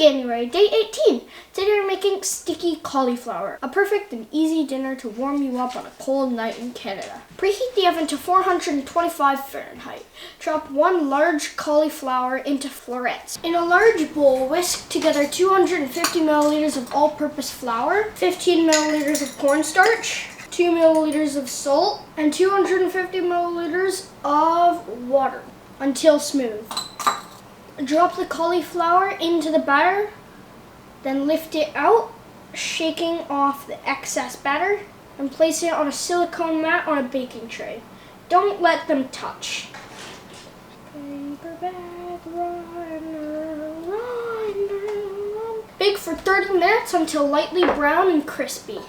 Veganuary, day 18. Today we're making sticky cauliflower, a perfect and easy dinner to warm you up on a cold night in Canada. Preheat the oven to 425 Fahrenheit. Chop one large cauliflower into florets. In a large bowl, whisk together 250 milliliters of all-purpose flour, 15 milliliters of cornstarch, 2 milliliters of salt, and 250 milliliters of water until smooth. Drop the cauliflower into the batter, then lift it out, shaking off the excess batter, and place it on a silicone mat on a baking tray. Don't let them touch. Bake for 30 minutes until lightly brown and crispy.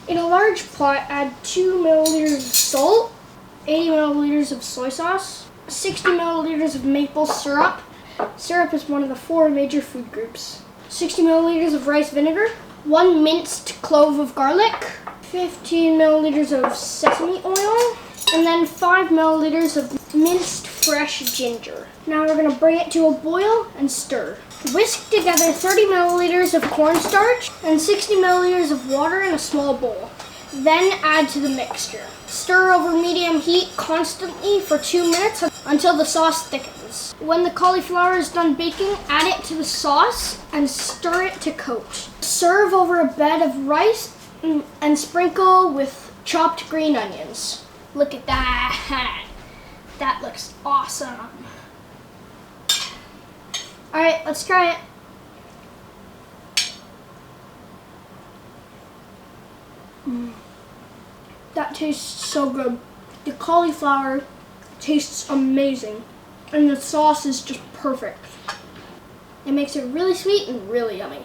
In a large pot, add 2 milliliters of salt, 80 milliliters of soy sauce, 60 milliliters of maple syrup. Syrup is one of the 4 major food groups. 60 milliliters of rice vinegar, 1 minced clove of garlic, 15 milliliters of sesame oil, and then 5 milliliters of minced fresh ginger. Now we're going to bring it to a boil and stir. Whisk together 30 milliliters of cornstarch and 60 milliliters of water in a small bowl. Then add to the mixture. Stir over medium heat constantly for 2 minutes until the sauce thickens. When the cauliflower is done baking, add it to the sauce and stir it to coat. Serve over a bed of rice and sprinkle with chopped green onions. Look at that. That looks awesome. All right, let's try it. That tastes so good. The cauliflower tastes amazing, and the sauce is just perfect. It makes it really sweet and really yummy.